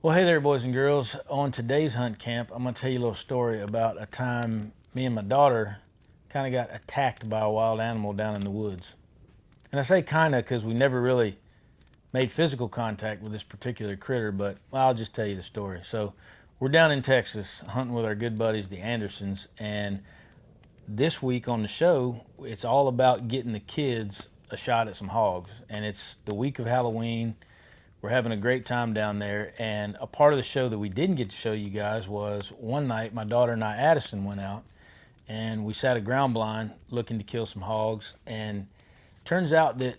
Well, hey there, boys and girls. On today's hunt camp, I'm going to tell you a little story about a time me and my daughter kind of got attacked by a wild animal down in the woods. And I say kind of because we never really made physical contact with this particular critter, but I'll just tell you the story. So we're down in Texas hunting with our good buddies, the Andersons, and this week on the show, it's all about getting the kids a shot at some hogs. And it's the week of Halloween. We're having a great time down there, and a part of the show that we didn't get to show you guys was one night my daughter and I, Addison, went out and we sat a ground blind looking to kill some hogs. And turns out that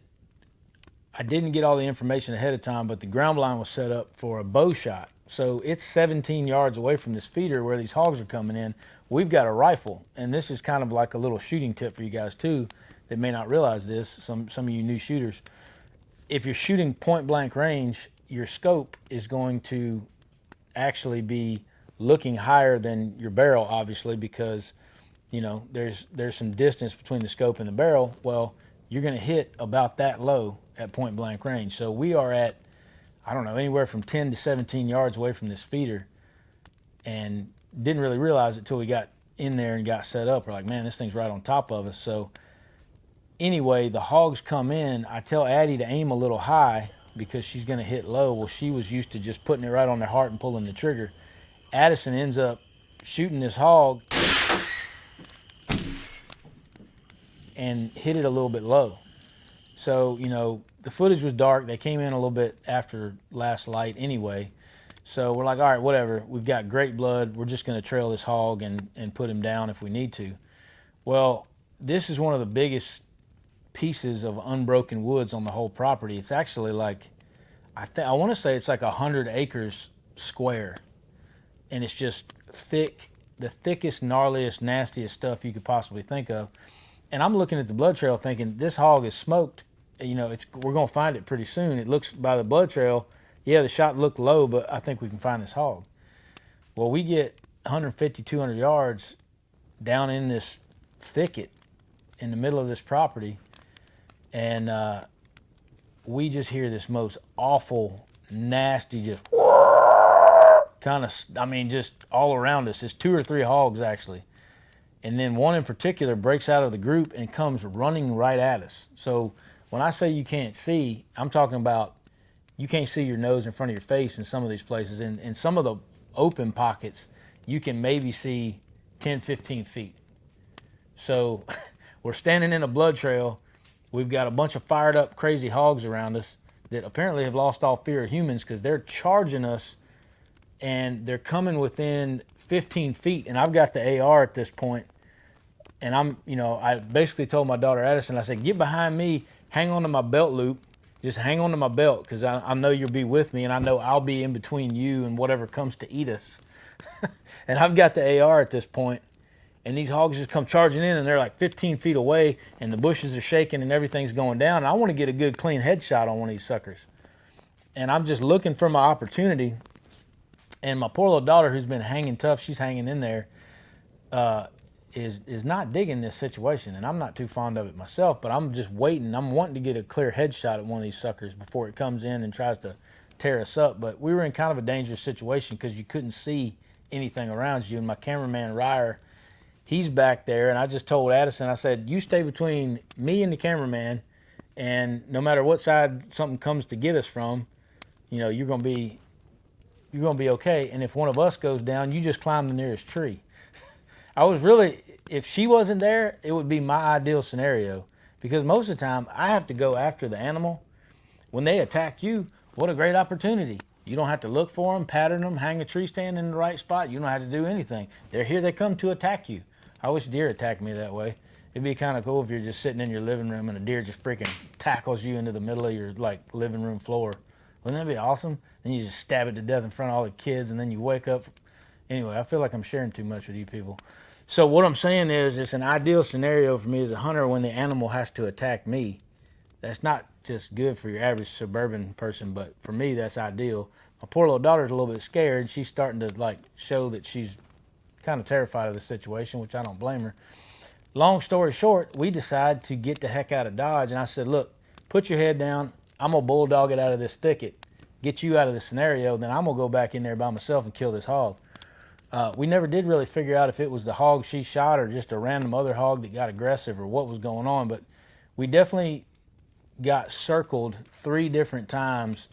I didn't get all the information ahead of time, but the ground blind was set up for a bow shot. So it's 17 yards away from this feeder where these hogs are coming in. We've got a rifle, and this is kind of like a little shooting tip for you guys too that may not realize this, some of you new shooters. If you're shooting point blank range, your scope is going to actually be looking higher than your barrel, obviously, because there's some distance between the scope and the barrel. Well, you're going to hit about that low at point blank range. So we are at, I don't know, anywhere from 10 to 17 yards away from this feeder, and didn't really realize it till we got in there and got set up. We're like, man, this thing's right on top of us. So anyway, the hogs come in. I tell Addie to aim a little high because she's going to hit low. Well, she was used to just putting it right on their heart and pulling the trigger. Addison ends up shooting this hog and hit it a little bit low. So, the footage was dark. They came in a little bit after last light anyway. So we're like, all right, whatever. We've got great blood. We're just going to trail this hog and put him down if we need to. Well, this is one of the biggest pieces of unbroken woods on the whole property. It's actually like, I want to say it's like 100 acres square, and it's just thick, the thickest, gnarliest, nastiest stuff you could possibly think of. And I'm looking at the blood trail thinking, this hog is smoked. We're going to find it pretty soon. It looks, by the blood trail, yeah, the shot looked low, but I think we can find this hog. Well, we get 150, 200 yards down in this thicket in the middle of this property, and we just hear this most awful, nasty, just kind of, just all around us. It's 2 or 3 hogs, actually. And then one in particular breaks out of the group and comes running right at us. So when I say you can't see, I'm talking about you can't see your nose in front of your face in some of these places. In some of the open pockets, you can maybe see 10, 15 feet. So we're standing in a blood trail. We've got a bunch of fired up, crazy hogs around us that apparently have lost all fear of humans because they're charging us and they're coming within 15 feet. And I've got the AR at this point. And I basically told my daughter Addison, I said, get behind me, hang on to my belt loop. Just hang on to my belt because I know you'll be with me, and I know I'll be in between you and whatever comes to eat us. And I've got the AR at this point, and these hogs just come charging in, and they're like 15 feet away, and the bushes are shaking, and everything's going down. And I want to get a good, clean headshot on one of these suckers. And I'm just looking for my opportunity. And my poor little daughter, who's been hanging tough, she's hanging in there, is not digging this situation. And I'm not too fond of it myself, but I'm just waiting. I'm wanting to get a clear headshot at one of these suckers before it comes in and tries to tear us up. But we were in kind of a dangerous situation because you couldn't see anything around you. And my cameraman, Ryer, he's back there. And I just told Addison, I said, you stay between me and the cameraman, and no matter what side something comes to get us from, you're going to be okay. And if one of us goes down, you just climb the nearest tree. If she wasn't there, it would be my ideal scenario, because most of the time I have to go after the animal. When they attack you, what a great opportunity. You don't have to look for them, pattern them, hang a tree stand in the right spot. You don't have to do anything. They're here, they come to attack you. I wish deer attacked me that way. It'd be kind of cool if you're just sitting in your living room and a deer just freaking tackles you into the middle of your living room floor. Wouldn't that be awesome? Then you just stab it to death in front of all the kids, and then you wake up. Anyway, I feel like I'm sharing too much with you people. So what I'm saying is, it's an ideal scenario for me as a hunter when the animal has to attack me. That's not just good for your average suburban person, but for me, that's ideal. My poor little daughter's a little bit scared. She's starting to show that she's kind of terrified of the situation, which I don't blame her. Long story short, we decide to get the heck out of Dodge. And I said, look, put your head down. I'm going to bulldog it out of this thicket. get you out of the scenario, then I'm going to go back in there by myself and kill this hog. We never did really figure out if it was the hog she shot or just a random other hog that got aggressive or what was going on, but we definitely got circled 3 different times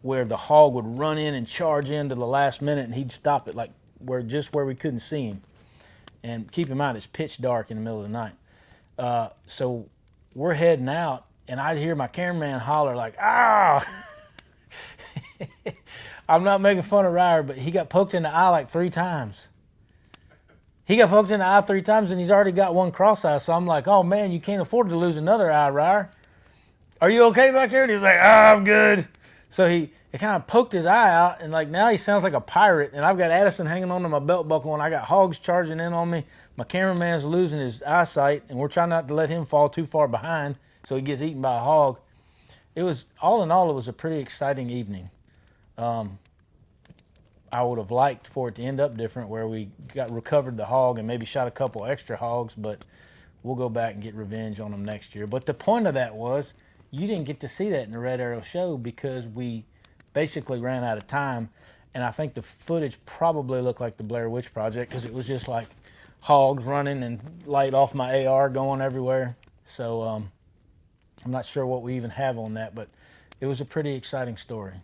where the hog would run in and charge into the last minute, and he'd stop it like where we couldn't see him. And keep in mind, it's pitch dark in the middle of the night. So we're heading out, and I hear my cameraman holler like, "Ah!" I'm not making fun of Ryder, but he got poked in the eye like 3 times. He got poked in the eye 3 times, and he's already got one cross eye. So I'm like, "Oh man, you can't afford to lose another eye, Ryder. Are you okay back there?" And he was like, I'm good." So it kind of poked his eye out, and like now he sounds like a pirate. And I've got Addison hanging onto my belt buckle, and I got hogs charging in on me. My cameraman's losing his eyesight, and we're trying not to let him fall too far behind so he gets eaten by a hog. It was, all in all, it was a pretty exciting evening. I would have liked for it to end up different, where we recovered the hog and maybe shot a couple extra hogs, but we'll go back and get revenge on them next year. But the point of that was, you didn't get to see that in the Red Arrow show because we basically ran out of time. And I think the footage probably looked like the Blair Witch Project because it was just like hogs running and light off my AR going everywhere. So I'm not sure what we even have on that, but it was a pretty exciting story.